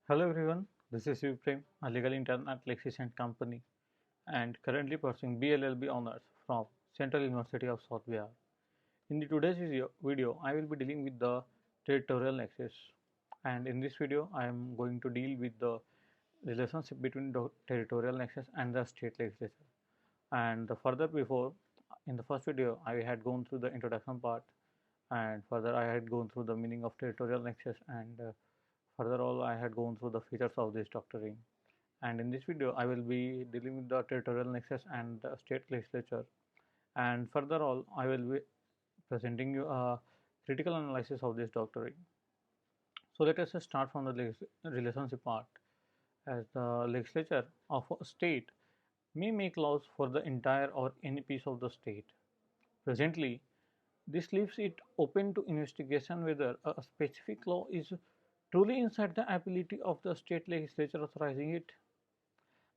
Hello everyone, this is Prem, a legal intern at Lexis and Company and currently pursuing BLLB honors from Central University of South Bihar. In the today's video, I will be dealing with the territorial nexus, and in this video I am going to deal with the relationship between the territorial nexus and the state legislature. And the further before, in the first video I had gone through the introduction part, and further I had gone through the meaning of territorial nexus, and further all I had gone through the features of this doctrine. And in this video I will be dealing with the territorial nexus and the state legislature, and further all I will be presenting you a critical analysis of this doctrine. So let us just start from the relationship part. As the legislature of a state may make laws for the entire or any piece of the state. Presently, this leaves it open to investigation whether a specific law is truly inside the ability of the state legislature authorizing it.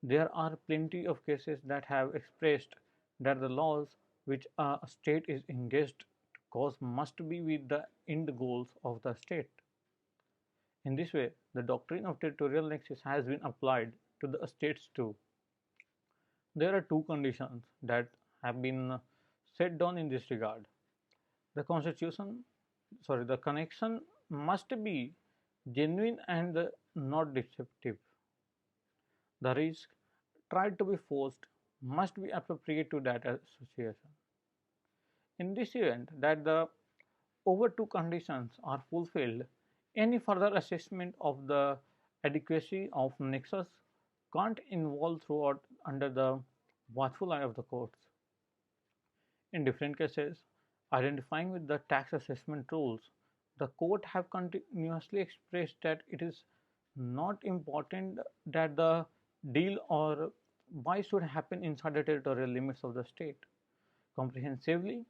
There are plenty of cases that have expressed that the laws which a state is engaged to cause must be with the end goals of the state. In this way, the doctrine of territorial nexus has been applied to the states too. There are two conditions that have been set down in this regard. The connection must be genuine and not deceptive. The risk tried to be forced must be appropriate to that association. In this event that the over two conditions are fulfilled, any further assessment of the adequacy of nexus can't involve throughout under the watchful eye of the courts. In different cases, identifying with the tax assessment rules, the court have continuously expressed that it is not important that the deal or buy should happen inside the territorial limits of the state. Comprehensively,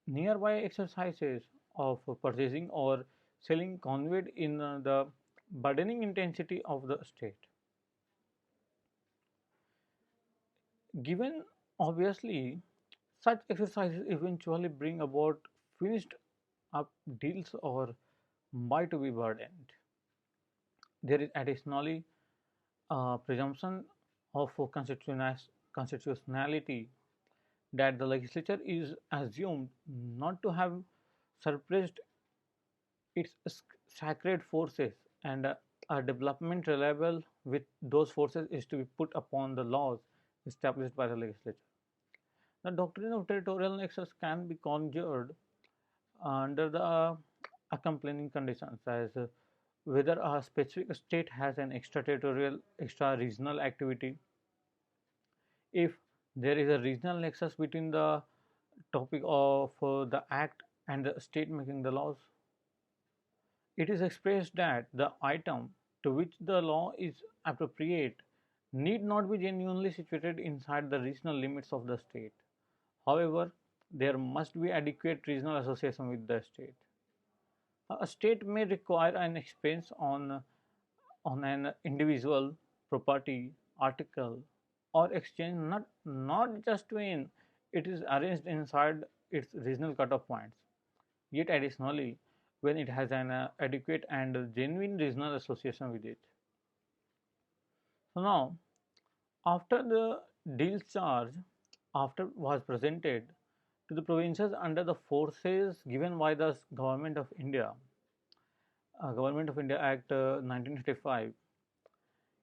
nearby exercises of purchasing or selling conveyed in the burdening intensity of the state. Given obviously, such exercises eventually bring about finished up deals or buy to be burdened. There is additionally a presumption of constitutionality that the legislature is assumed not to have suppressed its sacred forces, and a development reliable with those forces is to be put upon the laws established by the legislature. The doctrine of territorial nexus can be conjured under the accompanying conditions, as whether a specific state has an extraterritorial, extra-regional activity, if there is a regional nexus between the topic of the act and the state making the laws. It is expressed that the item to which the law is appropriate need not be genuinely situated inside the regional limits of the state. However, there must be adequate regional association with the state. A state may require an expense on an individual property, article, or exchange not just when it is arranged inside its regional cutoff points, yet additionally when it has an adequate and genuine regional association with it. So now, after the deal charge after was presented to the provinces under the forces given by the Government of India Act 1985,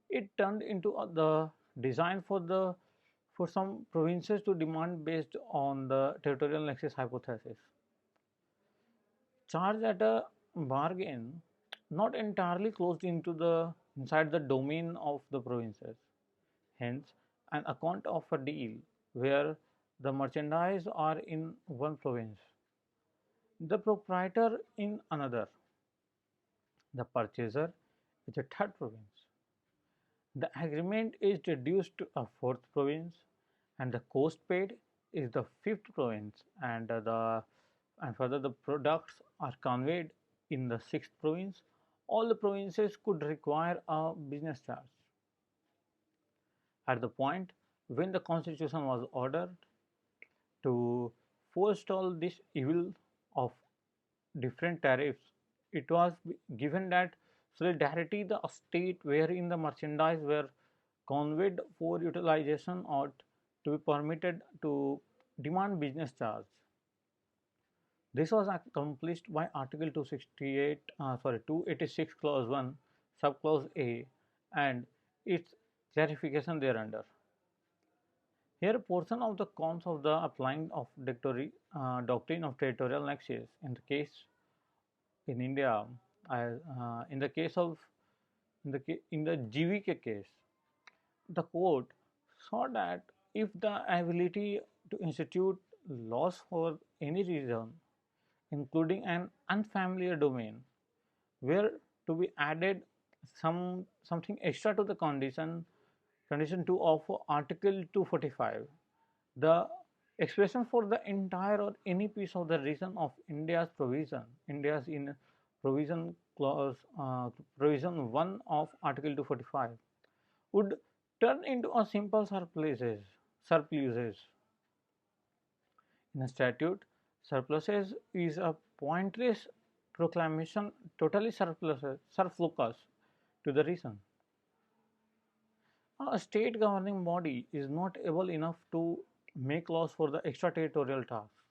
it turned into the design for some provinces to demand based on the territorial nexus hypothesis. Charge at a bargain, not entirely closed into the inside the domain of the provinces. Hence, an account of a deal where the merchandise are in one province, the proprietor in another, the purchaser is a third province. The agreement is reduced to a fourth province, and the cost paid is the fifth province, and further the products are conveyed in the sixth province. All the provinces could require a business charge. At the point when the constitution was ordered to forestall this evil of different tariffs, it was given that Solidarity, the state wherein the merchandise were conveyed for utilization ought to be permitted to demand business charge. This was accomplished by Article 286 Clause 1 Subclause A and its clarification thereunder. Here, a portion of the cons of the applying of doctrine of territorial nexus in the case in India, in the case of in the GVK case, the court saw that if the ability to institute laws for any reason, including an unfamiliar domain, were to be added something extra to the condition 2 of Article 245, the expression for the entire or any piece of the reason of India's in provision 1 of Article 245 would turn into a simple surpluses. In a statute, surpluses is a pointless proclamation totally surplus to the reason. A state governing body is not able enough to make laws for the extraterritorial tasks.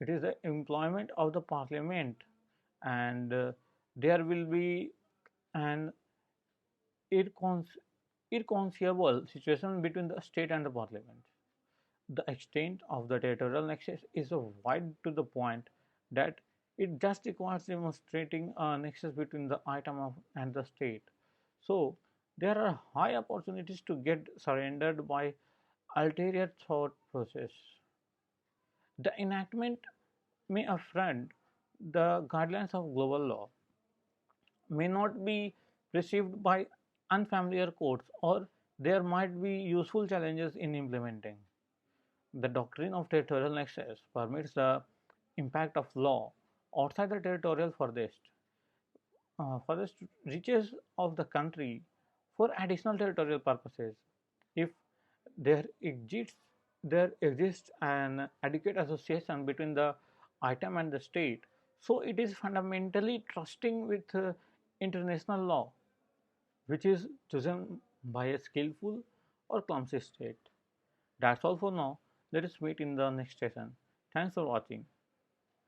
It is the employment of the parliament, and there will be an irreconcilable situation between the state and the parliament. The extent of the territorial nexus is so wide to the point that it just requires demonstrating a nexus between the item and the state. So, there are high opportunities to get surrendered by ulterior thought process. The enactment may affront the guidelines of global law, may not be perceived by unfamiliar courts, or there might be useful challenges in implementing. The doctrine of territorial nexus permits the impact of law outside the territorial furthest reaches of the country for additional territorial purposes. If there exists there exists an adequate association between the item and the state, so it is fundamentally trusting with international law, which is chosen by a skillful or clumsy state. That's all for now. Let us meet in the next session. Thanks for watching,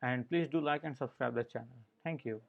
and please do like and subscribe the channel. Thank you.